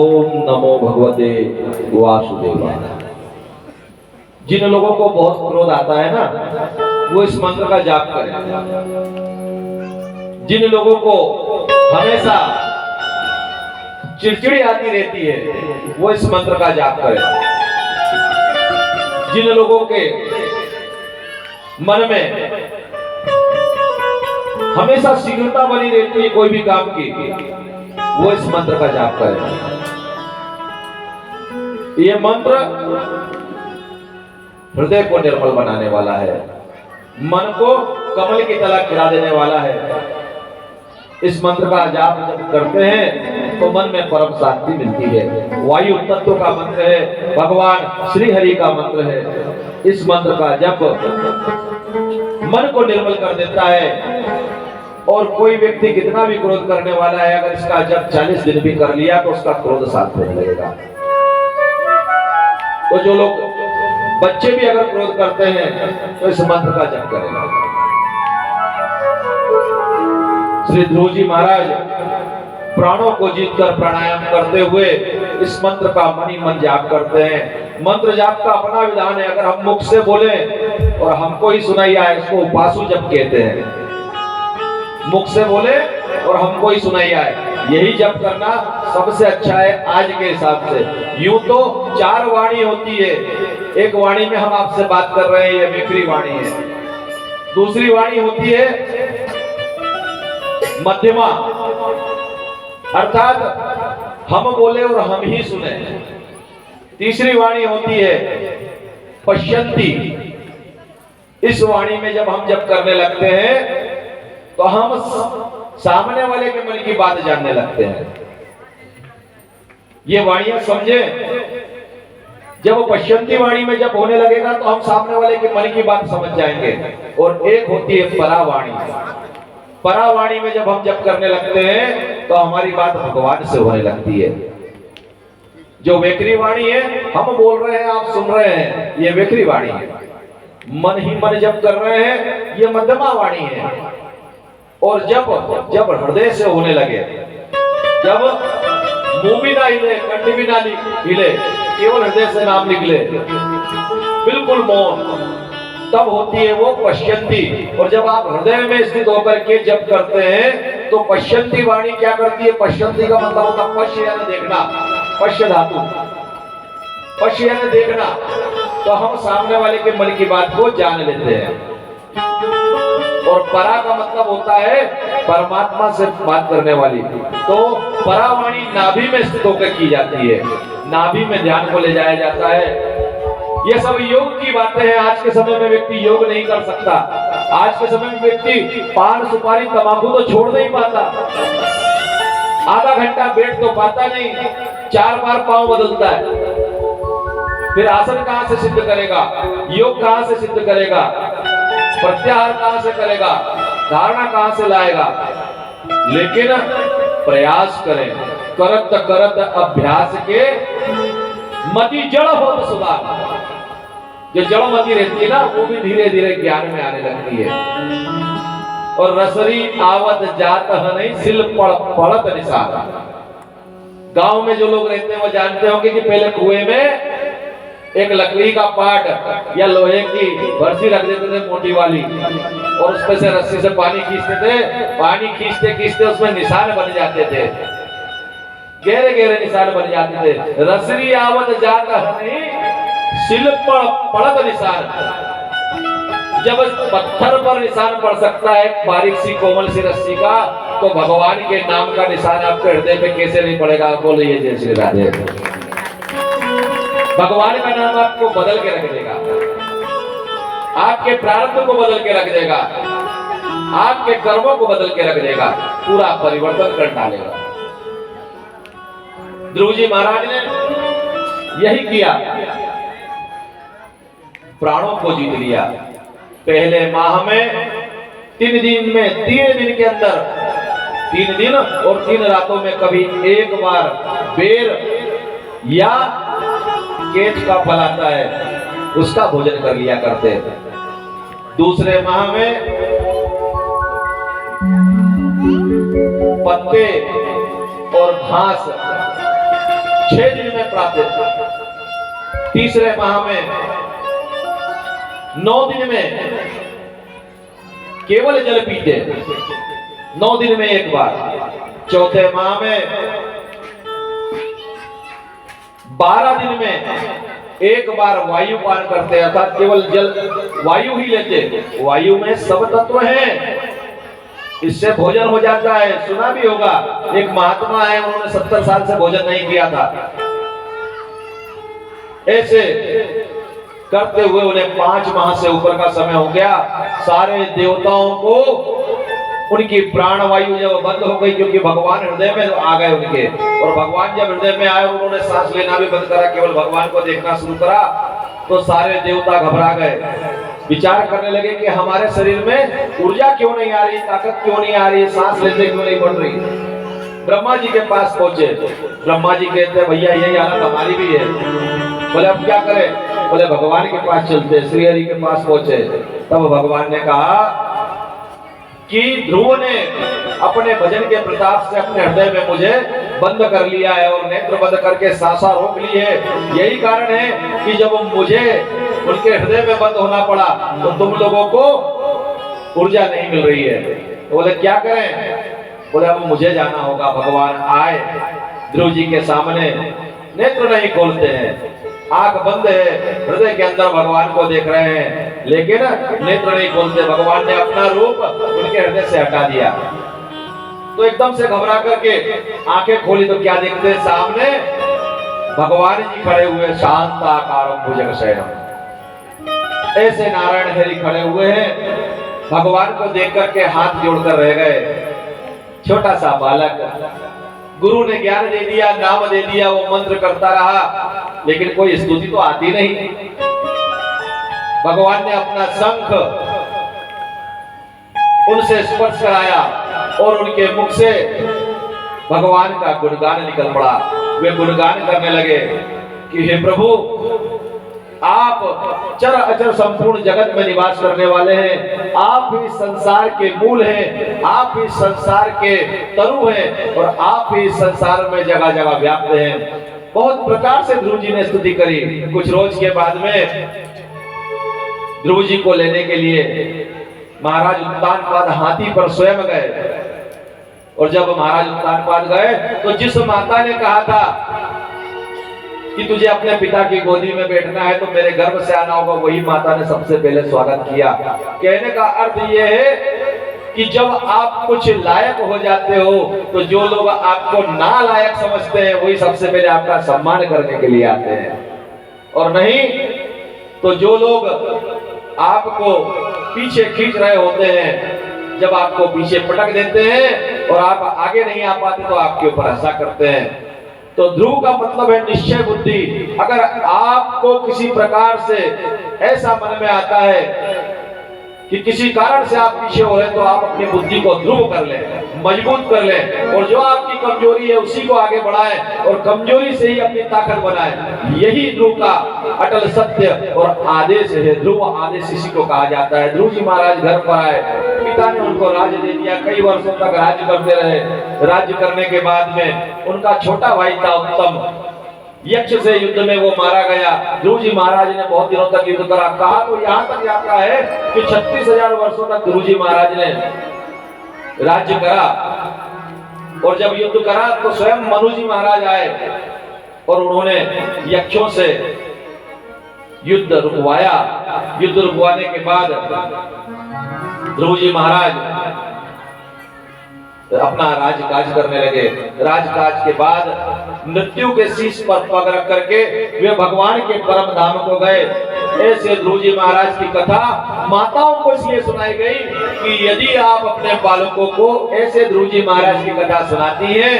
ओम नमो भगवते वासुदेवाय। जिन लोगों को बहुत क्रोध आता है ना, वो इस मंत्र का जाप करें। जिन लोगों को हमेशा चिड़चिड़ी आती रहती है, वो इस मंत्र का जाप करें। जिन लोगों के मन में हमेशा शीघ्रता बनी रहती है कोई भी काम की, वो इस मंत्र का जाप करें। ये मंत्र हृदय को निर्मल बनाने वाला है, मन को कमल की तरह खिला देने वाला है। इस मंत्र का जाप जब करते हैं तो मन में परम शांति मिलती है। वायु तत्व का मंत्र है, भगवान श्री हरि का मंत्र है। इस मंत्र का जप मन को निर्मल कर देता है। और कोई व्यक्ति कितना भी क्रोध करने वाला है, अगर इसका जप 40 दिन भी कर लिया तो उसका क्रोध शांत होने लगेगा। तो जो लोग बच्चे भी अगर क्रोध करते हैं तो इस मंत्र का जप करें। श्री ध्रुव जी महाराज प्राणों को जीतकर प्राणायाम करते हुए इस मंत्र का मन ही मन जाप करते हैं। मंत्र जाप का अपना विधान है। अगर हम मुख से बोले और हमको ही सुनाई आए, इसको उपासु जप कहते हैं। मुख से बोले और हमको ही सुनाई आए, यही जप करना सबसे अच्छा है आज के हिसाब से। यूं तो 4 वाणी होती है। एक वाणी में हम आपसे बात कर रहे हैं, ये वेखरी वाणी है। दूसरी वाणी होती है मध्यमा, अर्थात हम बोले और हम ही सुने। तीसरी वाणी होती है पश्यंती। इस वाणी में जब हम जप करने लगते हैं तो हम सामने वाले के मन की बात जानने लगते हैं। ये वाणियां समझे। जब पश्यंती वाणी में जब होने लगेगा तो हम सामने वाले के मन की बात समझ जाएंगे। और एक होती है परावाणी। परावाणी में जब हम जप करने लगते हैं तो हमारी बात भगवान से होने लगती है। जो वेखरी वाणी है, हम बोल रहे हैं, आप सुन रहे हैं, ये वेखरी वाणी है। मन ही मन जप कर रहे हैं, ये मध्यमा वाणी है। और जब हृदय से होने लगे, जब मुंह भी ना हिले, कंठ भी ना हिले, केवल हृदय से नाम निकले, बिल्कुल मौन, तब होती है वो पश्यंती। और जब आप हृदय में स्थित होकर के जप करते हैं तो पश्यंती वाणी क्या करती है? पश्यंती का मतलब होता है पश्य यानी देखना, पश्य धातु, पश्य यानी देखना। तो हम सामने वाले के मन की बात को जान लेते हैं। और परा का मतलब होता है परमात्मा से बात करने वाली। तो परावाणी नाभि में स्थित होकर की जाती है, नाभि में ध्यान को ले जाया जाता है। ये सब योग की बातें हैं। आज के समय में व्यक्ति योग नहीं कर सकता। आज के समय में व्यक्ति पान सुपारी तंबाकू तो छोड़ नहीं पाता। आधा घंटा बैठ तो पाता नहीं, 4 बार पांव बदलता है। फिर आसन कहां से सिद्ध करेगा, योग कहां से सिद्ध करेगा, प्रत्याहार कहां से करेगा, धारणा कहां से लाएगा। लेकिन प्रयास करें, करत करत अभ्यास के मति जड़ हो तो सुधार। जो जड़ मति रहती है ना, वो भी धीरे धीरे ज्ञान में आने लगती है। और रसरी आवत जात नहीं, सिल पड़त निसारा। गांव में जो लोग रहते हैं वो जानते होंगे कि पहले कुएं में एक लकड़ी का पाट या लोहे की बरसी रख देते थे मोटी वाली, और उसमें से रस्सी से पानी खींचते थे। पानी खींचते खींचते उसमें निशान बन जाते थे, गहरे गहरे निशान बन जाते थे। रसरी आवत जात नहीं, सिल पड़त निशान। जब पत्थर पर निशान पड़ सकता है बारीक सी कोमल सी रस्सी का, तो भगवान के नाम का निशान आपके हृदय पे कैसे नहीं पड़ेगा? बोलिए जय श्री राधे। भगवान का नाम आपको बदल के रख देगा, आपके प्रारब्ध को बदल के रख देगा, आपके कर्मों को बदल के रख देगा, पूरा परिवर्तन कर डालेगा। ध्रुव जी महाराज ने यही किया, प्राणों को जीत लिया। पहले माह में 3 दिन में, 3 दिन के अंदर, 3 दिन और 3 रातों में कभी एक बार बेर या केच का फल आता है, उसका भोजन कर लिया करते। दूसरे माह में पत्ते और घास 6 दिन में प्रातः, तीसरे माह में 9 दिन में केवल जल पीते, 9 दिन में एक बार, चौथे माह में 12 दिन में एक बार वायु पान करते, अर्थात केवल जल वायु ही लेते। वायु में सब तत्व हैं, इससे भोजन हो जाता है। सुना भी होगा, एक महात्मा है, उन्होंने 70 साल से भोजन नहीं किया था। ऐसे करते हुए उन्हें 5 माह से ऊपर का समय हो गया। सारे देवताओं को उनकी प्राण वायु जब बंद हो गई, क्योंकि भगवान हृदय में आ गए उनके, और भगवान जब हृदय में आए उन्होंने सांस लेना भी बंद करा, केवल भगवान को देखना शुरू करा, तो सारे देवता घबरा गए। विचार करने लगे कि हमारे शरीर में ऊर्जा क्यों नहीं आ रही, ताकत क्यों नहीं आ रही, सांस लेते क्यों नहीं बढ़ रही। ब्रह्मा जी के पास पहुंचे। ब्रह्मा जी कहते भैया यही हालत हमारी भी है। बोले अब क्या करें? बोले भगवान के पास चलते। श्री हरि के पास पहुंचे। तब भगवान ने कहा कि ध्रुव ने अपने भजन के प्रताप से अपने हृदय में मुझे बंद कर लिया है और नेत्र बंद करके सांसा रोक ली है। यही कारण है कि जब मुझे उनके हृदय में बंद होना पड़ा तो तुम लोगों को ऊर्जा नहीं मिल रही है। तो बोले क्या करें? बोले अब मुझे जाना होगा। भगवान आए ध्रुव जी के सामने, नेत्र नहीं खोलते हैं, आंख बंद है, हृदय के अंदर भगवान को देख रहे हैं, लेकिन नेत्र नहीं खोलते। भगवान ने अपना रूप उनके हृदय से हटा दिया। तो एकदम से घबरा करके आंखें खोली तो क्या देखते? सामने भगवान जी खड़े हुए, शांत आकारम भुजगशयनम। ऐसे नारायण हरि खड़े हुए हैं। भगवान को देख करके हाथ जोड़कर रह गए। छोटा सा बालक, गुरु ने ज्ञान दे दिया, नाम दे दिया, वो मंत्र करता रहा, लेकिन कोई स्तुति तो आती नहीं। भगवान ने अपना शंख उनसे स्पर्श कराया और उनके मुख से भगवान का गुणगान निकल पड़ा। वे गुणगान करने लगे कि हे प्रभु, आप चर अचर संपूर्ण जगत में निवास करने वाले हैं, आप ही संसार के मूल हैं, आप ही संसार के तरु हैं और आप ही संसार में जगह जगह व्याप्त हैं। बहुत प्रकार से ध्रुव जी ने स्तुति करी। कुछ रोज के बाद में ध्रुव जी को लेने के लिए महाराज उत्तानपाद हाथी पर स्वयं गए। और जब महाराज उत्तानपाद गए तो जिस माता ने कहा था कि तुझे अपने पिता की गोदी में बैठना है तो मेरे गर्भ से आना होगा, वही माता ने सबसे पहले स्वागत किया। कहने का अर्थ यह है कि जब आप कुछ लायक हो जाते हो तो जो लोग आपको नालायक समझते हैं वही सबसे पहले आपका सम्मान करने के लिए आते हैं, और नहीं तो जो लोग आपको पीछे खींच रहे होते हैं, जब आपको पीछे पटक देते हैं और आप आगे नहीं आ पाते तो आपके ऊपर हंसा करते हैं। तो ध्रुव का मतलब है निश्चय बुद्धि। अगर आपको किसी प्रकार से ऐसा मन में आता है कि किसी कारण से आप पीछे हो रहे हैं तो आप अपनी बुद्धि को ध्रुव कर लें, मजबूत कर लें, और जो आपकी कमजोरी है उसी को आगे बढ़ाएं और कमजोरी से ही अपनी ताकत बनाएं। यही ध्रुव का अटल सत्य और आदेश है। ध्रुव आदेश इसी को कहा जाता है। ध्रुव जी महाराज घर पर आए, पिता ने उनको राज्य दे दिया, कई वर्षों तक राज्य करते रहे। राज्य करने के बाद में उनका छोटा भाई था उत्तम, यक्ष से युद्ध में वो मारा गया। ध्रुव जी महाराज ने बहुत दिनों तक युद्ध करा। कहा तो यहाँ तक जाता है कि 36,000 वर्षों तक ध्रुव जी महाराज ने राज्य करा। और जब युद्ध करा तो स्वयं मनु जी महाराज आए और उन्होंने यक्षों से युद्ध रुकवाया। युद्ध रुकवाने के बाद ध्रुव जी महाराज अपना राजकाज करने लगे। राजकाज के बाद मृत्यु के शीश पर पग रख करके वे भगवान के परम धाम को गए। ऐसे ध्रुव जी महाराज की कथा माताओं को इसलिए सुनाई गई कि यदि आप अपने बालकों को ऐसे ध्रुव जी महाराज की कथा सुनाती हैं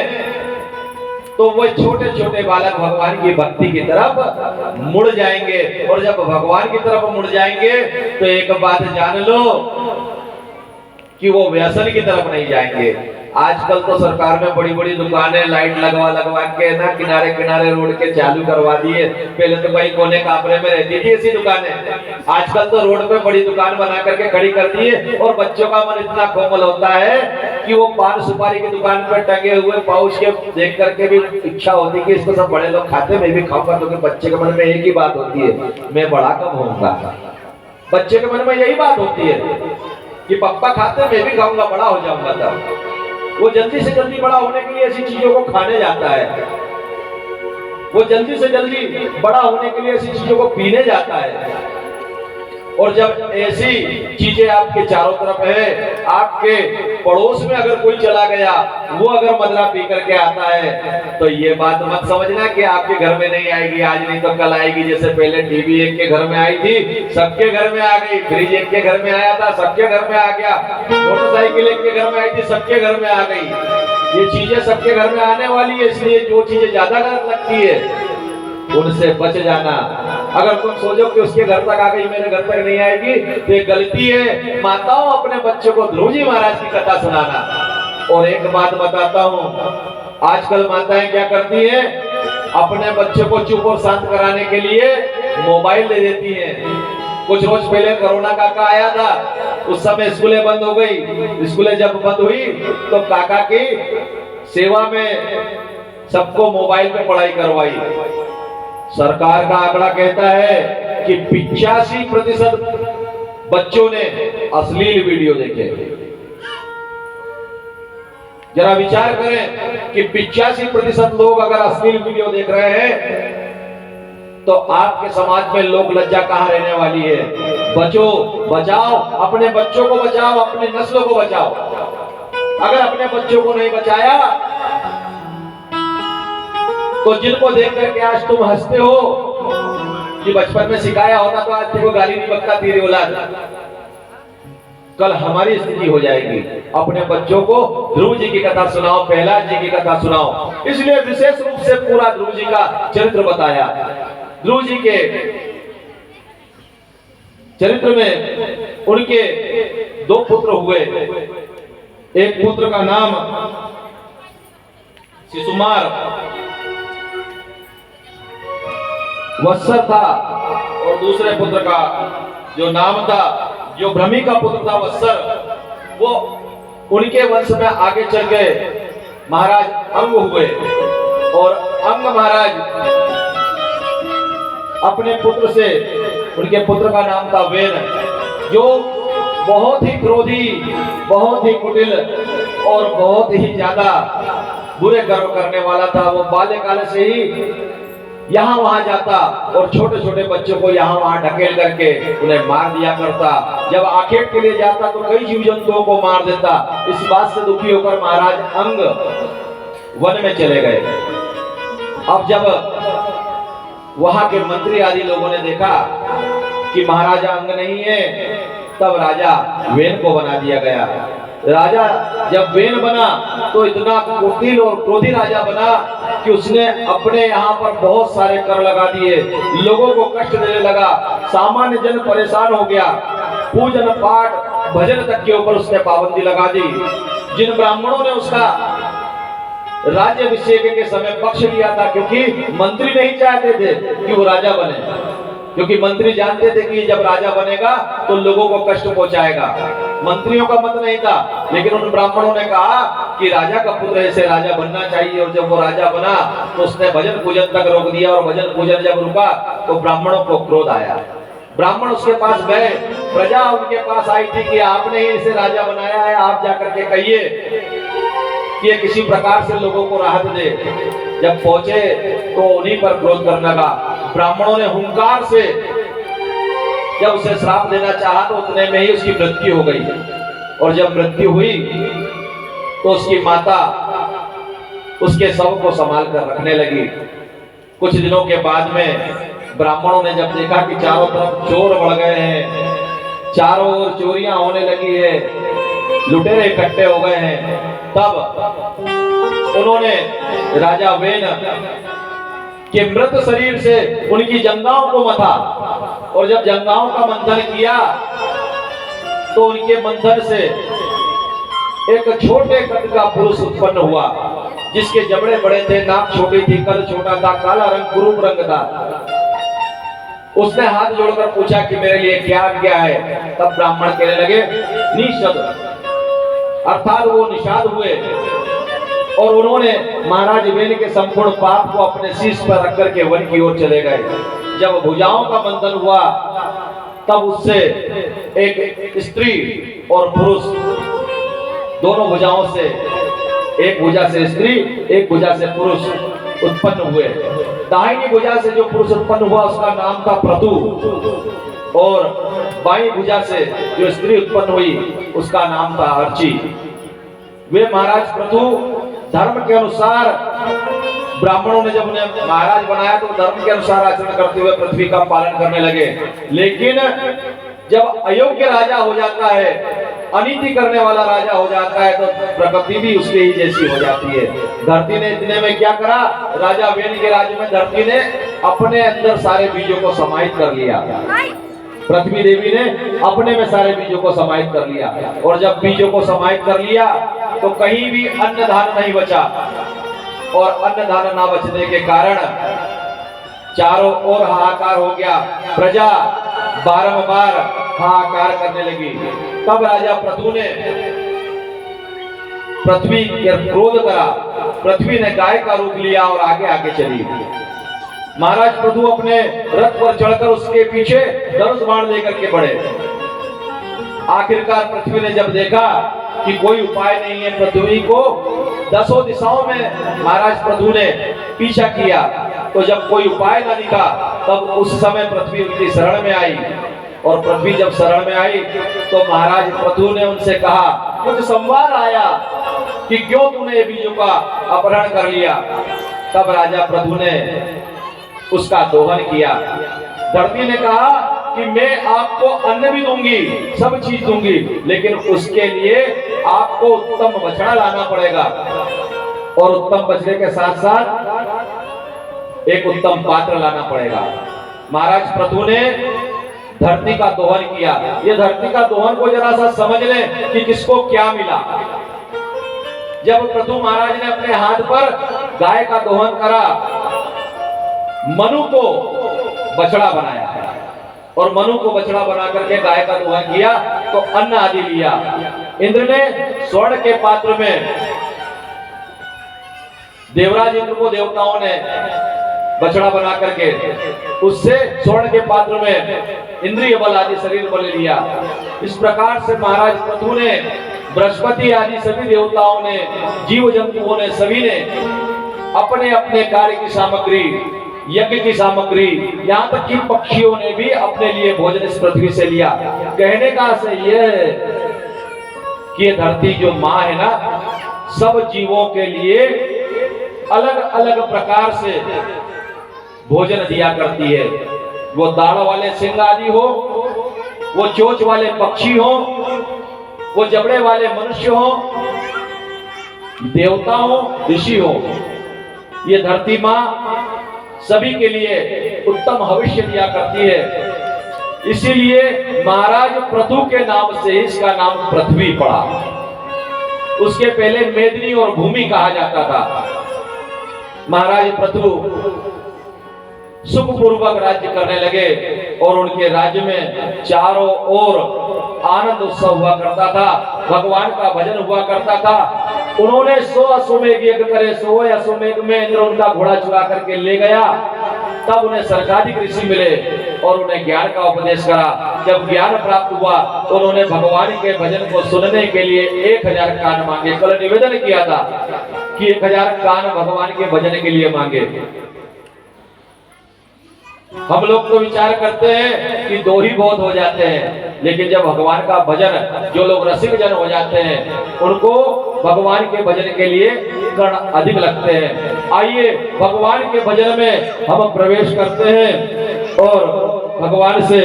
तो वो छोटे छोटे बालक भगवान की भक्ति की तरफ मुड़ जाएंगे। और जब भगवान की तरफ मुड़ जाएंगे तो एक बात जान लो कि वो व्यसन की तरफ नहीं जाएंगे। आजकल तो सरकार में बड़ी बड़ी दुकानें लाइट लगवा के ना किनारे किनारे रोड के चालू करवा दिए। पहले तो भाई कोने कामरे में रहती थी ऐसी दुकानें, आजकल तो रोड पे बड़ी दुकान बना करके खड़ी कर दी है। और बच्चों का मन इतना कोमल होता है कि वो पान सुपारी की दुकान पर टंगे हुए पाउच के देख करके भी इच्छा होती कि इसको सब बड़े लोग खाते, मैं भी खाऊंगा। क्योंकि बच्चे के मन में एक ही बात होती है, मैं बड़ा कब होऊंगा। बच्चे के मन में यही बात होती है कि पापा खाते, मैं भी खाऊंगा, बड़ा हो जाऊंगा। तब वो जल्दी से जल्दी बड़ा होने के लिए ऐसी चीजों को खाने जाता है, वो जल्दी से जल्दी बड़ा होने के लिए ऐसी चीजों को पीने जाता है। और जब ऐसी चीजें आपके चारों तरफ है, आपके पड़ोस में अगर कोई चला गया, वो अगर मदरा पी करके आता है, तो ये बात मत समझना कि आपके घर में नहीं आएगी, आज नहीं तो कल आएगी। जैसे पहले टीवी एक के घर में आई थी, सबके घर में आ गई, फ्रिज एक के घर में आया था, सबके घर में आ गया, मोटरसाइकिल एक के घर में आई थी, सबके घर में आ गई। ये चीजें सबके घर में आने वाली है, इसलिए जो चीजें ज्यादा गलत लगती है उनसे बच जाना। अगर तुम सोचो कि उसके घर तक आ गई, मेरे घर तक नहीं आएगी, तो ये गलती है। माताओं अपने बच्चों को ध्रुव जी महाराज की कथा सुनाना। और एक बात बताता हूँ, आजकल माताएं क्या करती हैं, अपने बच्चों को चुप और शांत कराने के लिए मोबाइल दे देती हैं। कुछ रोज पहले कोरोना काका आया था, उस समय स्कूलें बंद हो गई। स्कूलें जब बंद हुई तो काका की सेवा में सबको मोबाइल पे पढ़ाई करवाई। सरकार का आंकड़ा कहता है कि 85% बच्चों ने अश्लील वीडियो देखे। जरा विचार करें कि 85% लोग अगर अश्लील वीडियो देख रहे हैं, तो आपके समाज में लोक लज्जा कहां रहने वाली है। बचो, बचाओ, अपने बच्चों को बचाओ, अपने नस्लों को बचाओ। अगर अपने बच्चों को नहीं बचाया तो जिनको देख करके आज तुम हंसते हो कि बचपन में सिखाया होता तो आज तेरे गाली नहीं बकता तेरी औलाद, कल हमारी स्थिति हो जाएगी। अपने बच्चों को ध्रुव जी की कथा सुनाओ, प्रहलाद जी की कथा सुनाओ। इसलिए विशेष रूप से पूरा ध्रुव जी का चरित्र बताया। ध्रुव जी के चरित्र में उनके 2 पुत्र हुए। एक पुत्र का नाम शिशुमार वत्सर था, और दूसरे पुत्र का जो नाम था, जो भ्रमी का पुत्र था वत्सर, वो उनके वंश में आगे चल गए महाराज अंग हुए। और अंग महाराज अपने पुत्र से, उनके पुत्र का नाम था वेन, जो बहुत ही क्रोधी, बहुत ही कुटिल और बहुत ही ज्यादा बुरे कर्म करने वाला था। वो बाल्यकाल से ही यहाँ वहां जाता और छोटे छोटे बच्चों को यहाँ वहां ढकेल करके उन्हें मार दिया करता। जब आखेट के लिए जाता तो कई जीव जंतुओं को मार देता। इस बात से दुखी होकर महाराज अंग वन में चले गए। अब जब वहां के मंत्री आदि लोगों ने देखा कि महाराजा अंग नहीं है, तब राजा वेन को बना दिया गया। राजा जब वेन बना तो इतना कुटिल और क्रोधी राजा बना कि उसने अपने यहाँ पर बहुत सारे कर लगा दिए, लोगों को कष्ट देने लगा, सामान्य जन परेशान हो गया। पूजन पाठ भजन तक के ऊपर उसने पाबंदी लगा दी। जिन ब्राह्मणों ने उसका राज्याभिषेक के समय पक्ष लिया था, क्योंकि मंत्री नहीं चाहते थे कि वो राजा बने, क्योंकि मंत्री जानते थे कि जब राजा बनेगा तो लोगों को कष्ट पहुंचाएगा। मंत्रियों का मत नहीं था, लेकिन उन ब्राह्मणों ने कहा कि राजा का पुत्र ऐसे राजा बनना चाहिए। और जब वो राजा बना तो उसने भजन पूजन तक रोक दिया, और भजन पूजन जब रुका तो ब्राह्मणों को क्रोध आया। ब्राह्मण उसके पास गए, प्रजा उनके पास आई थी कि आपने ही इसे राजा बनाया है, आप जाकर के कहिए कि ये किसी प्रकार से लोगों को राहत दे। जब पहुंचे तो उन्हीं पर क्रोध करने लगा। ब्राह्मणों ने हुंकार से जब उसे श्राप देना चाहा तो उतने में ही उसकी मृत्यु हो गई। और जब मृत्यु हुई तो उसकी माता उसके शव को संभाल कर रखने लगी। कुछ दिनों के बाद में ब्राह्मणों ने जब देखा कि चारों तरफ चोर बढ़ गए हैं, चारों ओर चोरियां होने लगी है, लुटेरे इकट्ठे हो गए हैं, तब उन्होंने राजा वेन के मृत शरीर से उनकी जंघाओं को मथा। और जब जंघाओं का मंथन किया तो उनके मंथन से एक छोटे कद का पुरुष उत्पन्न हुआ, जिसके जबड़े बड़े थे, नाक छोटी थी, कद छोटा था, काला रंग कुरूप रंग था। उसने हाथ जोड़कर पूछा कि मेरे लिए क्या आज्ञा है। तब ब्राह्मण कहने लगे, निषद अर्थात वो निषाद हुए और उन्होंने महाराज वेन के संपूर्ण पाप को अपने शीश पर रख करके वन की ओर चले गए। जब भुजाओं का बंधन हुआ तब उससे एक स्त्री और पुरुष दोनों भुजाओं से, एक भुजा से स्त्री एक भुजा से पुरुष उत्पन्न हुए। दाहिनी भुजा से जो पुरुष उत्पन्न हुआ उसका नाम था प्रतु और बाईं भुजा से जो स्त्री उत्पन्न हुई उसका नाम था अर्ची। वे महाराज प्रतु धर्म के अनुसार, ब्राह्मणों ने जब उन्हें महाराज बनाया तो धर्म के अनुसार आचरण करते हुए पृथ्वी का पालन करने लगे। लेकिन जब अयोग्य राजा हो जाता है, अनीति करने वाला राजा हो जाता है, तो प्रकृति भी उसके ही जैसी हो जाती है। धरती ने इतने में क्या करा, राजा वेन के राज्य में धरती ने अपने अंदर सारे बीजों को समाहित कर लिया। पृथ्वी देवी ने अपने में सारे बीजों को समाहित कर लिया और जब बीजों को समाहित कर लिया तो कहीं भी अन्न धान नहीं बचा और अन्न धान ना बचने के कारण चारों ओर हाहाकार हो गया। प्रजा बारंबार हाहाकार करने लगी। तब राजा प्रतु ने पृथ्वी के क्रोध करा। पृथ्वी ने गाय का रूप लिया और आगे आगे चली। महाराज प्रभु अपने रथ पर चढ़कर उसके पीछे धनुष बाण लेकर के बढ़े। आखिरकार पृथ्वी ने जब देखा कि कोई उपाय नहीं है, पृथ्वी को दसों दिशाओं में महाराज प्रभु ने पीछा किया, तो जब कोई उपाय न दिखा तब उस समय पृथ्वी उनकी शरण में आई। और पृथ्वी जब शरण में आई तो महाराज प्रभु ने उनसे कहा, कुछ संवाद आया कि क्यों तूने ये बीजों का अपहरण कर लिया। तब राजा प्रभु ने उसका दोहन किया। धरती ने कहा कि मैं आपको अन्न भी दूंगी, सब चीज दूंगी, लेकिन उसके लिए आपको उत्तम बछड़ा लाना पड़ेगा और उत्तम बछड़े के साथ साथ एक उत्तम पात्र लाना पड़ेगा। महाराज प्रभु ने धरती का दोहन किया। ये धरती का दोहन को जरा सा समझ लें कि किसको क्या मिला। जब प्रभु महाराज ने अपने हाथ पर गाय का दोहन करा, मनु को बछड़ा बनाया और मनु को बछड़ा बना करके गाय का दोहन किया तो अन्न आदि लिया। इंद्र ने स्वर्ण के पात्र में, देवराज इंद्र को देवताओं ने बछड़ा बना करके उससे स्वर्ण के पात्र में इंद्रिय बल आदि शरीर बल लिया। इस प्रकार से महाराज प्रभु ने, बृहस्पति आदि सभी देवताओं ने, जीव जंतुओं ने, सभी ने अपने अपने कार्य की सामग्री, यज्ञ की सामग्री, यहाँ तक कि पक्षियों ने भी अपने लिए भोजन इस पृथ्वी से लिया। कहने का से यह है कि ये धरती जो माँ है ना, सब जीवों के लिए अलग अलग प्रकार से भोजन दिया करती है। वो दाढ़ वाले सिंह आदि हो, वो चोंच वाले पक्षी हो, वो जबड़े वाले मनुष्य हो, देवता हो, ऋषि हो, ये धरती माँ सभी के लिए उत्तम भविष्य दिया करती है। इसीलिए महाराज प्रथु के नाम से इसका नाम पृथ्वी पड़ा। उसके पहले मेदिनी और भूमि कहा जाता था। महाराज प्रथु सुखपूर्वक राज्य करने लगे और उनके राज्य में चारों ओर आनंद उत्सव हुआ करता था, भगवान का भजन हुआ करता था। उन्होंने 100 अश्वमेघ यज्ञ करे। 100 अश्वमेघ में इंद्र उनका घोड़ा चुरा करके ले गया। तब उन्हें सरकाधिक ऋषि मिले और उन्हें ज्ञान का उपदेश करा। जब ज्ञान प्राप्त हुआ तो उन्होंने भगवान के भजन को सुनने के लिए 1000 कान मांगे। कल निवेदन किया था कि 1000 कान भगवान के भजन के लिए मांगे। हम लोग तो विचार करते हैं कि 2 ही बहुत हो जाते हैं, लेकिन जब भगवान का भजन, जो लोग रसिक जन हो जाते हैं उनको भगवान के भजन के लिए कण अधिक लगते हैं। आइए भगवान के भजन में हम प्रवेश करते हैं और भगवान से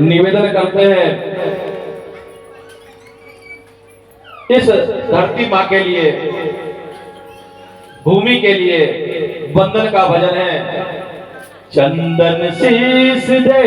निवेदन करते हैं। इस धरती माँ के लिए, भूमि के लिए वंदन का भजन है। चंदन शीश दे